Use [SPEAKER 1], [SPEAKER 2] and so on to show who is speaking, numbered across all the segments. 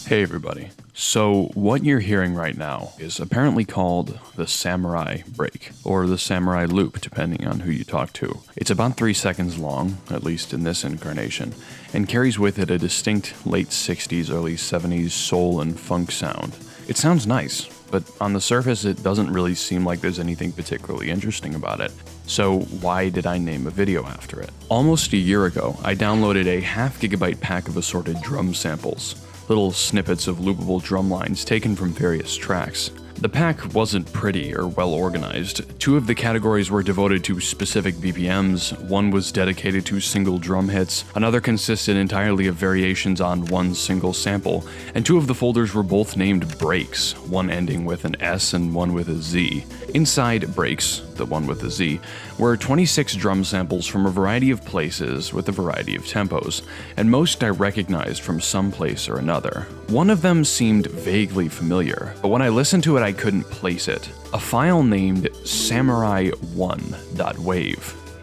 [SPEAKER 1] Hey everybody. So what you're hearing right now is apparently called the Samurai Break, or the Samurai Loop, depending on who you talk to. It's about 3 seconds long, at least in this incarnation, and carries with it a distinct late 60s, early 70s soul and funk sound. It sounds nice, but on the surface it doesn't really seem like there's anything particularly interesting about it. So why did I name a video after it? Almost a year ago, I downloaded a half-gigabyte pack of assorted drum samples. Little snippets of loopable drum lines taken from various tracks. The pack wasn't pretty or well organized. 2 of the categories were devoted to specific BPMs, 1 was dedicated to single drum hits, another consisted entirely of variations on one single sample, and 2 of the folders were both named breaks, one ending with an S and one with a Z. Inside breaks, the one with the Z, were 26 drum samples from a variety of places with a variety of tempos, and most I recognized from some place or another. One of them seemed vaguely familiar, but when I listened to it I couldn't place it. A file named shivery.wav.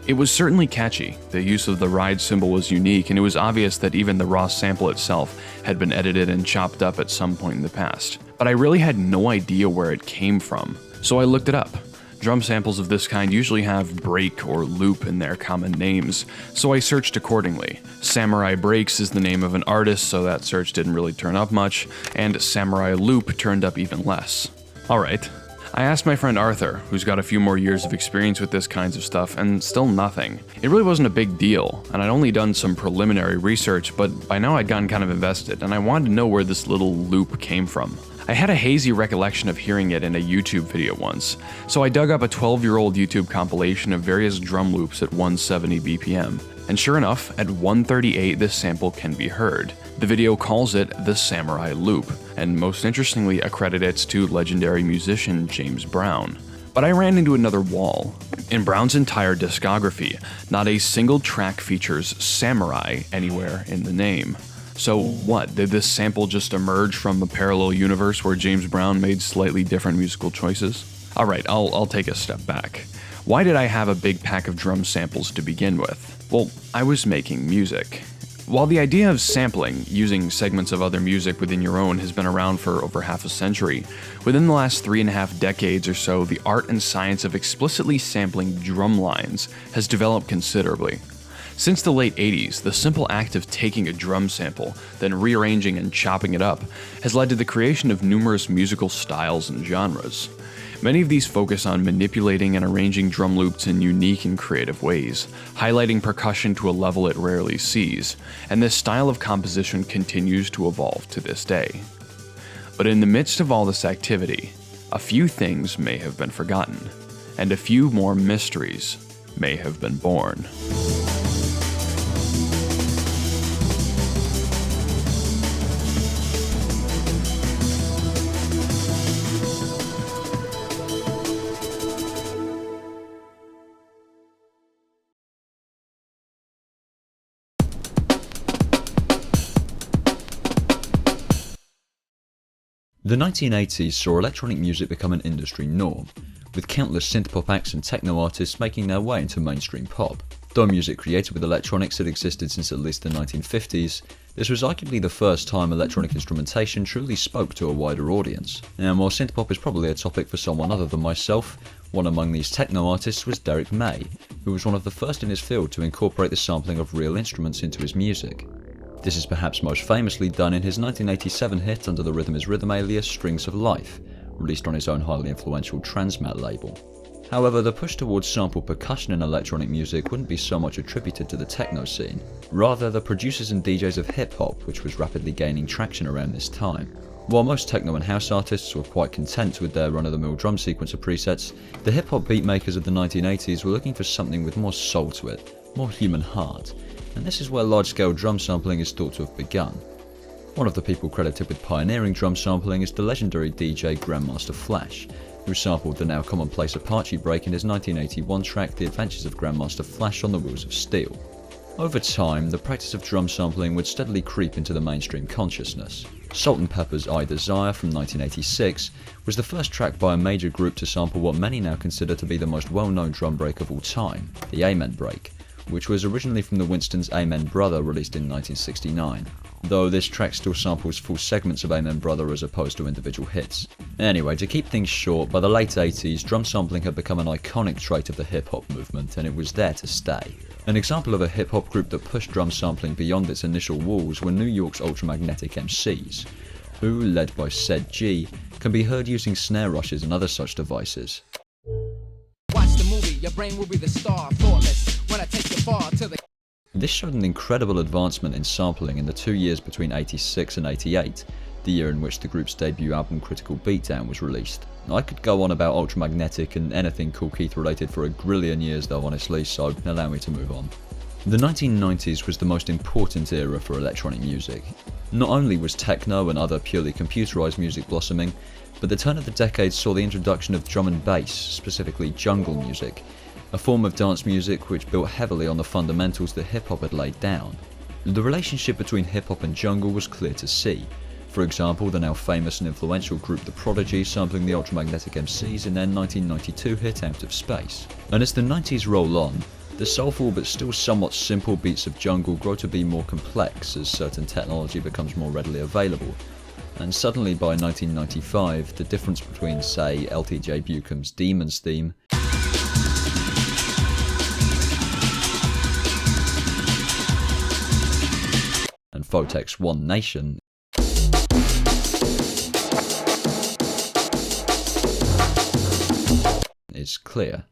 [SPEAKER 1] It was certainly catchy, the use of the ride symbol was unique, and it was obvious that even the raw sample itself had been edited and chopped up at some point in the past. But I really had no idea where it came from, so I looked it up. Drum samples of this kind usually have break or loop in their common names, so I searched accordingly. Samurai Breaks is the name of an artist, so that search didn't really turn up much, and Samurai Loop turned up even less. Alright. I asked my friend Arthur, who's got a few more years of experience with this kinds of stuff, and still nothing. It really wasn't a big deal, and I'd only done some preliminary research, but by now I'd gotten kind of invested, and I wanted to know where this little loop came from. I had a hazy recollection of hearing it in a YouTube video once, so I dug up a 12-year-old YouTube compilation of various drum loops at 170 BPM, and sure enough, at 138 this sample can be heard. The video calls it the Samurai Loop, and most interestingly accredits it to legendary musician James Brown. But I ran into another wall. In Brown's entire discography, not a single track features Samurai anywhere in the name. So what, did this sample just emerge from a parallel universe where James Brown made slightly different musical choices? Alright, I'll take a step back. Why did I have a big pack of drum samples to begin with? Well, I was making music. While the idea of sampling, using segments of other music within your own, has been around for over half a century, within the last 3.5 decades or so, the art and science of explicitly sampling drum lines has developed considerably. Since the late 80s, the simple act of taking a drum sample, then rearranging and chopping it up, has led to the creation of numerous musical styles and genres. Many of these focus on manipulating and arranging drum loops in unique and creative ways, highlighting percussion to a level it rarely sees, and this style of composition continues to evolve to this day. But in the midst of all this activity, a few things may have been forgotten, and a few more mysteries may have been born.
[SPEAKER 2] The 1980s saw electronic music become an industry norm, with countless synthpop acts and techno artists making their way into mainstream pop. Though music created with electronics had existed since at least the 1950s, this was arguably the first time electronic instrumentation truly spoke to a wider audience. And while synthpop is probably a topic for someone other than myself, one among these techno artists was Derek May, who was one of the first in his field to incorporate the sampling of real instruments into his music. This is perhaps most famously done in his 1987 hit under the Rhythm is Rhythm alias Strings of Life, released on his own highly influential Transmat label. However, the push towards sample percussion in electronic music wouldn't be so much attributed to the techno scene, rather the producers and DJs of hip-hop, which was rapidly gaining traction around this time. While most techno and house artists were quite content with their run-of-the-mill drum sequencer presets, the hip-hop beatmakers of the 1980s were looking for something with more soul to it, more human heart, and this is where large-scale drum sampling is thought to have begun. One of the people credited with pioneering drum sampling is the legendary DJ Grandmaster Flash, who sampled the now commonplace Apache break in his 1981 track The Adventures of Grandmaster Flash on the Wheels of Steel. Over time, the practice of drum sampling would steadily creep into the mainstream consciousness. Salt & Pepper's I Desire from 1986 was the first track by a major group to sample what many now consider to be the most well-known drum break of all time, the Amen break, which was originally from the Winstons' Amen Brother, released in 1969, though this track still samples full segments of Amen Brother as opposed to individual hits. Anyway, to keep things short, by the late 80s, drum sampling had become an iconic trait of the hip-hop movement, and it was there to stay. An example of a hip-hop group that pushed drum sampling beyond its initial walls were New York's Ultramagnetic MCs, who, led by Said G, can be heard using snare rushes and other such devices.
[SPEAKER 3] Watch the movie, your brain will be the star, thoughtless, when I take you far to the...
[SPEAKER 2] This showed an incredible advancement in sampling in the 2 years between 86 and 88, the year in which the group's debut album Critical Beatdown was released. I could go on about Ultramagnetic and anything Cool Keith related for a grillion years though, honestly, so allow me to move on. The 1990s was the most important era for electronic music. Not only was techno and other purely computerized music blossoming, but the turn of the decade saw the introduction of drum and bass, specifically jungle music, a form of dance music which built heavily on the fundamentals that hip-hop had laid down. The relationship between hip-hop and jungle was clear to see. For example, the now famous and influential group The Prodigy sampling the Ultramagnetic MCs in their 1992 hit Out of Space. And as the 90s roll on, the soulful but still somewhat simple beats of jungle grow to be more complex as certain technology becomes more readily available. And suddenly by 1995, the difference between, say, LTJ Buchan's Demon's theme and Photek's One Nation is clear.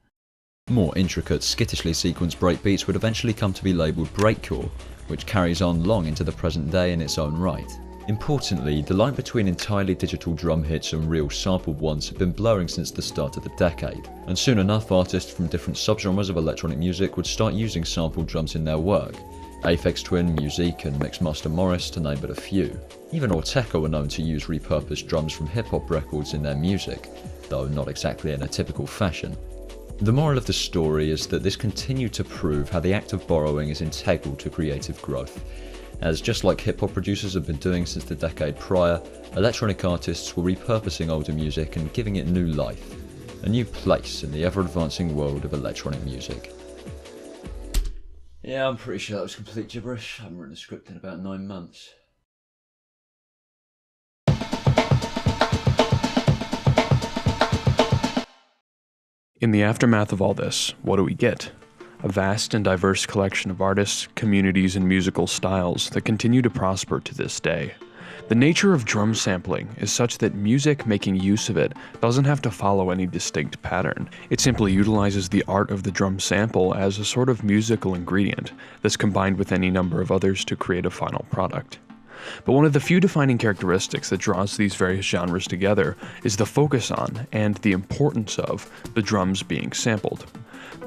[SPEAKER 2] More intricate, skittishly sequenced breakbeats would eventually come to be labelled breakcore, which carries on long into the present day in its own right. Importantly, the line between entirely digital drum hits and real sampled ones had been blurring since the start of the decade, and soon enough artists from different subgenres of electronic music would start using sampled drums in their work. Aphex Twin, Musique and Mixmaster Morris to name but a few. Even Orteco were known to use repurposed drums from hip-hop records in their music, though not exactly in a typical fashion. The moral of the story is that this continued to prove how the act of borrowing is integral to creative growth, as just like hip-hop producers have been doing since the decade prior, electronic artists were repurposing older music and giving it new life, a new place in the ever-advancing world of electronic music. Yeah, I'm pretty sure that was complete gibberish. I haven't written a script in about 9 months.
[SPEAKER 1] In the aftermath of all this, what do we get? A vast and diverse collection of artists, communities, and musical styles that continue to prosper to this day. The nature of drum sampling is such that music making use of it doesn't have to follow any distinct pattern. It simply utilizes the art of the drum sample as a sort of musical ingredient that's combined with any number of others to create a final product. But one of the few defining characteristics that draws these various genres together is the focus on, and the importance of, the drums being sampled.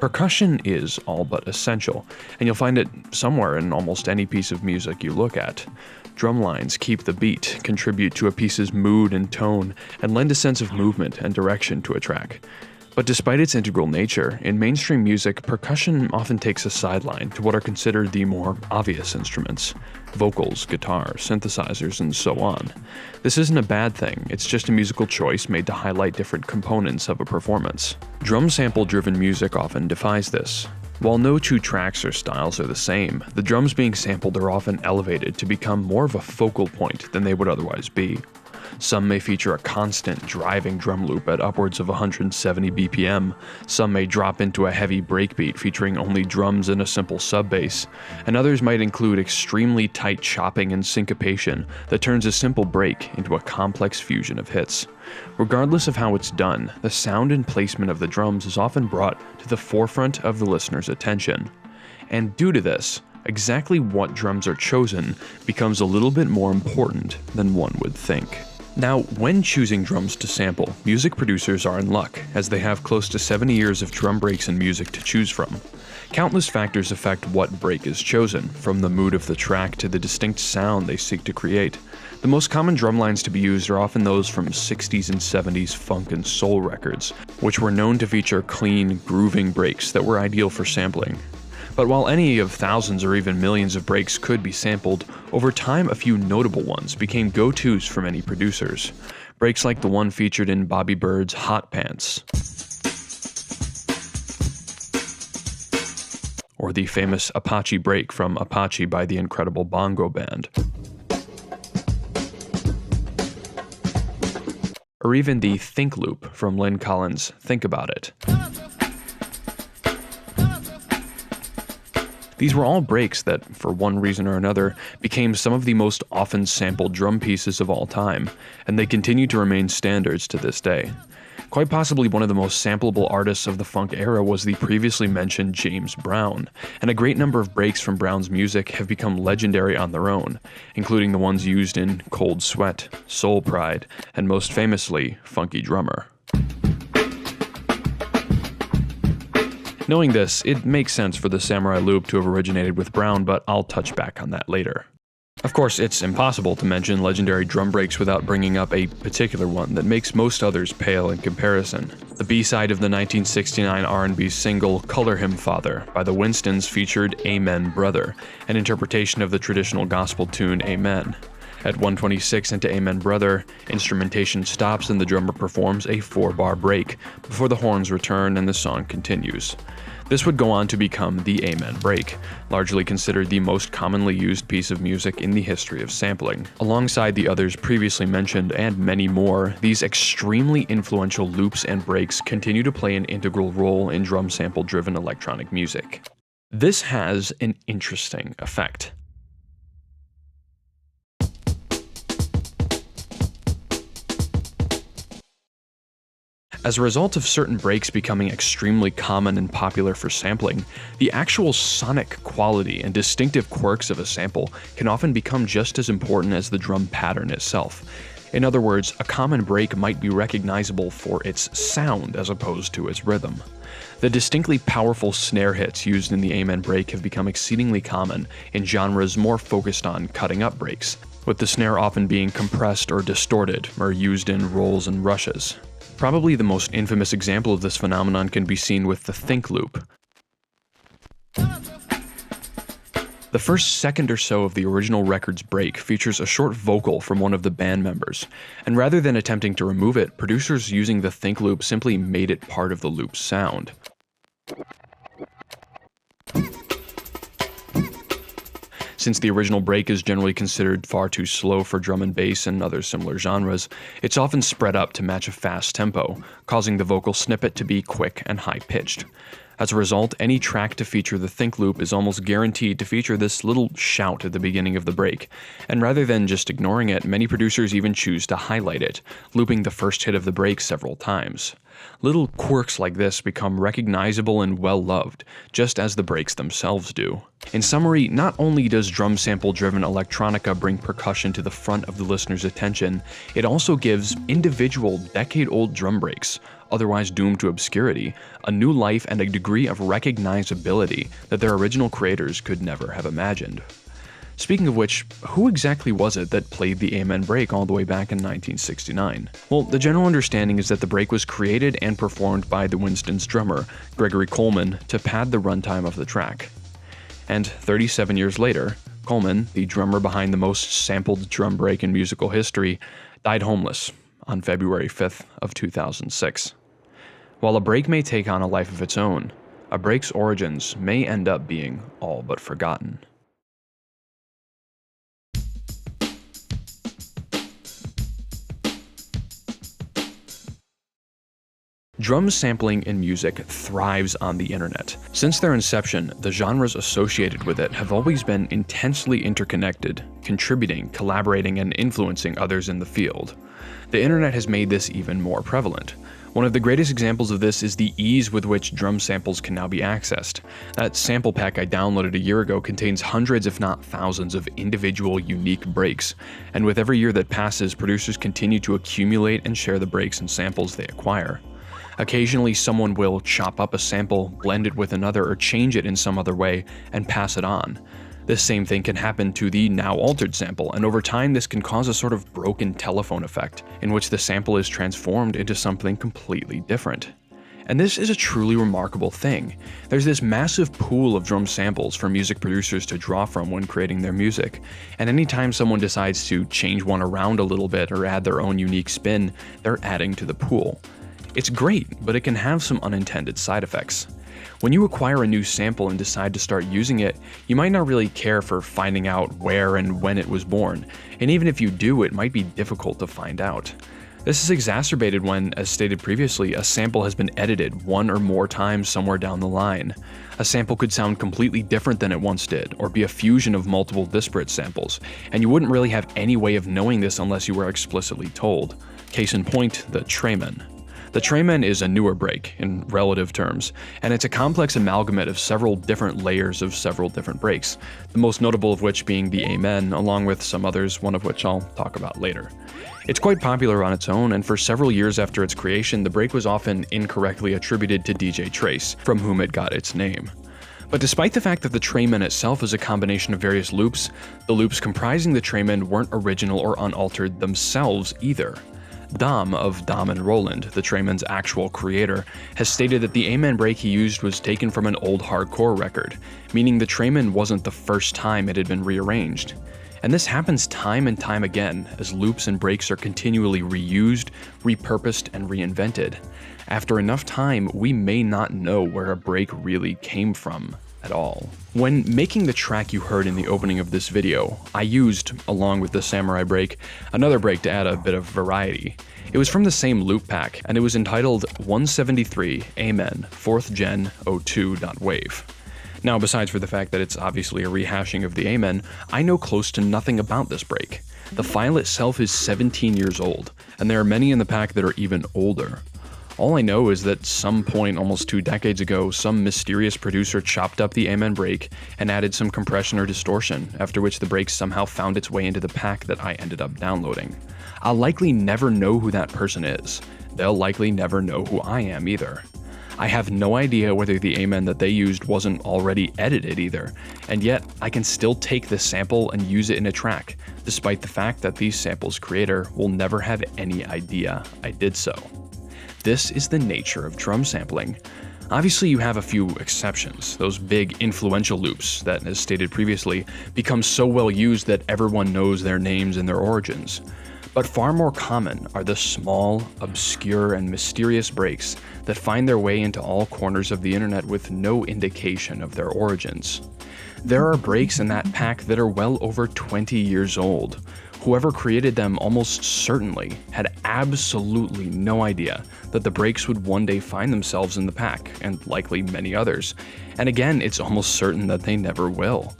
[SPEAKER 1] Percussion is all but essential, and you'll find it somewhere in almost any piece of music you look at. Drum lines keep the beat, contribute to a piece's mood and tone, and lend a sense of movement and direction to a track. But despite its integral nature, in mainstream music, percussion often takes a sideline to what are considered the more obvious instruments: vocals, guitar, synthesizers, and so on. This isn't a bad thing, it's just a musical choice made to highlight different components of a performance. Drum sample-driven music often defies this. While no two tracks or styles are the same, the drums being sampled are often elevated to become more of a focal point than they would otherwise be. Some may feature a constant driving drum loop at upwards of 170 BPM, some may drop into a heavy breakbeat featuring only drums and a simple sub-bass, and others might include extremely tight chopping and syncopation that turns a simple break into a complex fusion of hits. Regardless of how it's done, the sound and placement of the drums is often brought to the forefront of the listener's attention. And due to this, exactly what drums are chosen becomes a little bit more important than one would think. Now, when choosing drums to sample, music producers are in luck, as they have close to 70 years of drum breaks in music to choose from. Countless factors affect what break is chosen, from the mood of the track to the distinct sound they seek to create. The most common drum lines to be used are often those from 60s and 70s funk and soul records, which were known to feature clean, grooving breaks that were ideal for sampling. But while any of thousands or even millions of breaks could be sampled, over time a few notable ones became go-tos for many producers. Breaks like the one featured in Bobby Bird's Hot Pants, or the famous Apache break from Apache by the Incredible Bongo Band. Or even the Think Loop from Lynn Collins' Think About It. These were all breaks that, for one reason or another, became some of the most often sampled drum pieces of all time, and they continue to remain standards to this day. Quite possibly one of the most sampleable artists of the funk era was the previously mentioned James Brown, and a great number of breaks from Brown's music have become legendary on their own, including the ones used in Cold Sweat, Soul Pride, and most famously, Funky Drummer. Knowing this, it makes sense for the Samurai Loop to have originated with Brown, but I'll touch back on that later. Of course, it's impossible to mention legendary drum breaks without bringing up a particular one that makes most others pale in comparison. The B-side of the 1969 R&B single Color Him Father by the Winstons featured Amen Brother, an interpretation of the traditional gospel tune Amen. At 1:26 into Amen Brother, instrumentation stops and the drummer performs a 4-bar break before the horns return and the song continues. This would go on to become the Amen break, largely considered the most commonly used piece of music in the history of sampling. Alongside the others previously mentioned and many more, these extremely influential loops and breaks continue to play an integral role in drum sample-driven electronic music. This has an interesting effect. As a result of certain breaks becoming extremely common and popular for sampling, the actual sonic quality and distinctive quirks of a sample can often become just as important as the drum pattern itself. In other words, a common break might be recognizable for its sound as opposed to its rhythm. The distinctly powerful snare hits used in the Amen break have become exceedingly common in genres more focused on cutting up breaks, with the snare often being compressed or distorted or used in rolls and rushes. Probably the most infamous example of this phenomenon can be seen with the Think Loop. The first second or so of the original record's break features a short vocal from one of the band members, and rather than attempting to remove it, producers using the Think Loop simply made it part of the loop's sound. Since the original break is generally considered far too slow for drum and bass and other similar genres, it's often sped up to match a fast tempo, causing the vocal snippet to be quick and high-pitched. As a result, any track to feature the Think Loop is almost guaranteed to feature this little shout at the beginning of the break, and rather than just ignoring it, many producers even choose to highlight it, looping the first hit of the break several times. Little quirks like this become recognizable and well-loved, just as the breaks themselves do. In summary, not only does drum sample-driven electronica bring percussion to the front of the listener's attention, it also gives individual decade-old drum breaks, otherwise doomed to obscurity, a new life and a degree of recognizability that their original creators could never have imagined. Speaking of which, who exactly was it that played the Amen break all the way back in 1969? Well, the general understanding is that the break was created and performed by the Winstons' drummer, Gregory Coleman, to pad the runtime of the track. And 37 years later, Coleman, the drummer behind the most sampled drum break in musical history, died homeless on February 5th of 2006. While a break may take on a life of its own, a break's origins may end up being all but forgotten. Drum sampling in music thrives on the internet. Since their inception, the genres associated with it have always been intensely interconnected, contributing, collaborating, and influencing others in the field. The internet has made this even more prevalent. One of the greatest examples of this is the ease with which drum samples can now be accessed. That sample pack I downloaded a year ago contains hundreds if not thousands of individual unique breaks, and with every year that passes, producers continue to accumulate and share the breaks and samples they acquire. Occasionally, someone will chop up a sample, blend it with another, or change it in some other way, and pass it on. This same thing can happen to the now altered sample, and over time this can cause a sort of broken telephone effect, in which the sample is transformed into something completely different. And this is a truly remarkable thing. There's this massive pool of drum samples for music producers to draw from when creating their music, and anytime someone decides to change one around a little bit or add their own unique spin, they're adding to the pool. It's great, but it can have some unintended side effects. When you acquire a new sample and decide to start using it, you might not really care for finding out where and when it was born, and even if you do, it might be difficult to find out. This is exacerbated when, as stated previously, a sample has been edited one or more times somewhere down the line. A sample could sound completely different than it once did, or be a fusion of multiple disparate samples, and you wouldn't really have any way of knowing this unless you were explicitly told. Case in point, the Trayman. The Trayman is a newer break, in relative terms, and it's a complex amalgamate of several different layers of several different breaks, the most notable of which being the Amen, along with some others, one of which I'll talk about later. It's quite popular on its own, and for several years after its creation, the break was often incorrectly attributed to DJ Trace, from whom it got its name. But despite the fact that the Trayman itself is a combination of various loops, the loops comprising the Trayman weren't original or unaltered themselves either. Dom of Dom and Roland, the Trayman's actual creator, has stated that the Amen break he used was taken from an old hardcore record, meaning the Trayman wasn't the first time it had been rearranged. And this happens time and time again, as loops and breaks are continually reused, repurposed, and reinvented. After enough time, we may not know where a break really came from at all. When making the track you heard in the opening of this video, I used, along with the Samurai break, another break to add a bit of variety. It was from the same loop pack, and it was entitled 173 Amen 4th Gen 02.wav. Now, besides for the fact that it's obviously a rehashing of the Amen, I know close to nothing about this break. The file itself is 17 years old, and there are many in the pack that are even older. All I know is that some point almost 2 decades ago, some mysterious producer chopped up the Amen break and added some compression or distortion, after which the break somehow found its way into the pack that I ended up downloading. I'll likely never know who that person is. They'll likely never know who I am either. I have no idea whether the Amen that they used wasn't already edited either, and yet I can still take this sample and use it in a track, despite the fact that the sample's creator will never have any idea I did so. This is the nature of drum sampling. Obviously, you have a few exceptions, those big influential loops that, as stated previously, become so well used that everyone knows their names and their origins. But far more common are the small, obscure, and mysterious breaks that find their way into all corners of the internet with no indication of their origins. There are breaks in that pack that are well over 20 years old. Whoever created them almost certainly had absolutely no idea that the breaks would one day find themselves in the pack, and likely many others. And again, it's almost certain that they never will.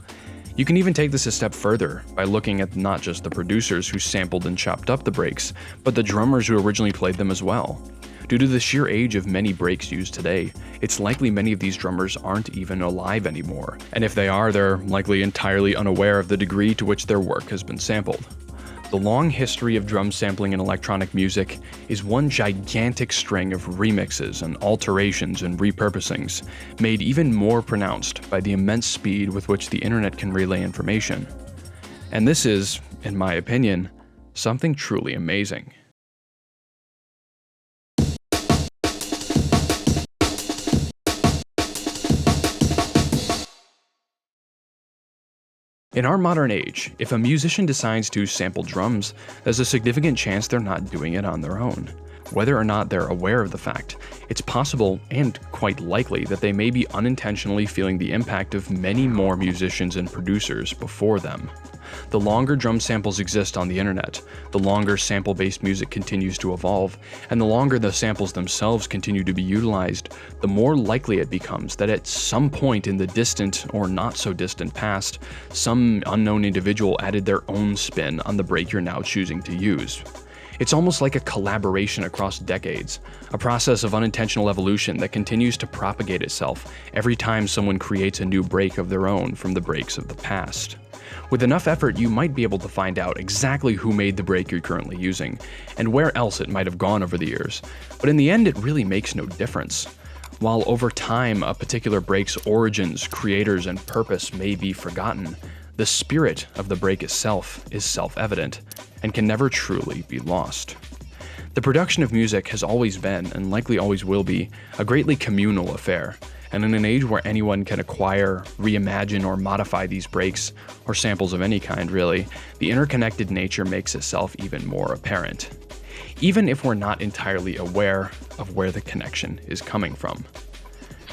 [SPEAKER 1] You can even take this a step further by looking at not just the producers who sampled and chopped up the breaks, but the drummers who originally played them as well. Due to the sheer age of many breaks used today, it's likely many of these drummers aren't even alive anymore, and if they are, they're likely entirely unaware of the degree to which their work has been sampled. The long history of drum sampling in electronic music is one gigantic string of remixes and alterations and repurposings, made even more pronounced by the immense speed with which the internet can relay information. And this is, in my opinion, something truly amazing. In our modern age, if a musician decides to sample drums, there's a significant chance they're not doing it on their own. Whether or not they're aware of the fact, it's possible and quite likely that they may be unintentionally feeling the impact of many more musicians and producers before them. The longer drum samples exist on the internet, the longer sample-based music continues to evolve, and the longer the samples themselves continue to be utilized, the more likely it becomes that at some point in the distant or not so distant past, some unknown individual added their own spin on the break you're now choosing to use. It's almost like a collaboration across decades, a process of unintentional evolution that continues to propagate itself every time someone creates a new break of their own from the breaks of the past. With enough effort, you might be able to find out exactly who made the break you're currently using, and where else it might have gone over the years, but in the end it really makes no difference. While over time a particular break's origins, creators, and purpose may be forgotten, the spirit of the break itself is self-evident, and can never truly be lost. The production of music has always been, and likely always will be, a greatly communal affair, and in an age where anyone can acquire, reimagine, or modify these breaks, or samples of any kind really, the interconnected nature makes itself even more apparent, even if we're not entirely aware of where the connection is coming from.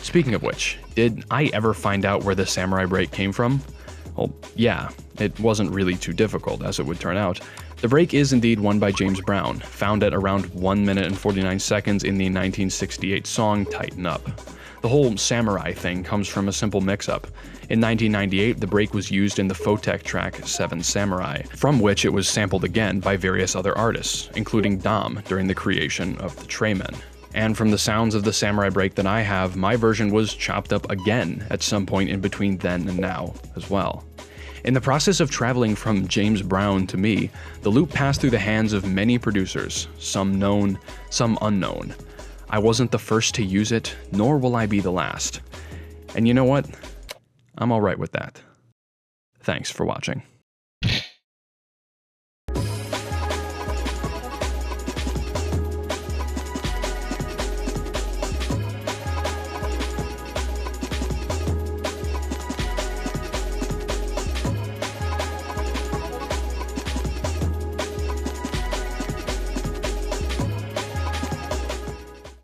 [SPEAKER 1] Speaking of which, did I ever find out where the samurai break came from? Well, yeah, it wasn't really too difficult, as it would turn out. The break is indeed one by James Brown, found at around 1 minute and 49 seconds in the 1968 song Tighten Up. The whole samurai thing comes from a simple mix-up. In 1998, the break was used in the Photek track Seven Samurai, from which it was sampled again by various other artists, including Dom during the creation of the Traymen. And from the sounds of the samurai break that I have, my version was chopped up again at some point in between then and now as well. In the process of traveling from James Brown to me, the loop passed through the hands of many producers, some known, some unknown. I wasn't the first to use it, nor will I be the last. And you know what? I'm alright with that. Thanks for watching.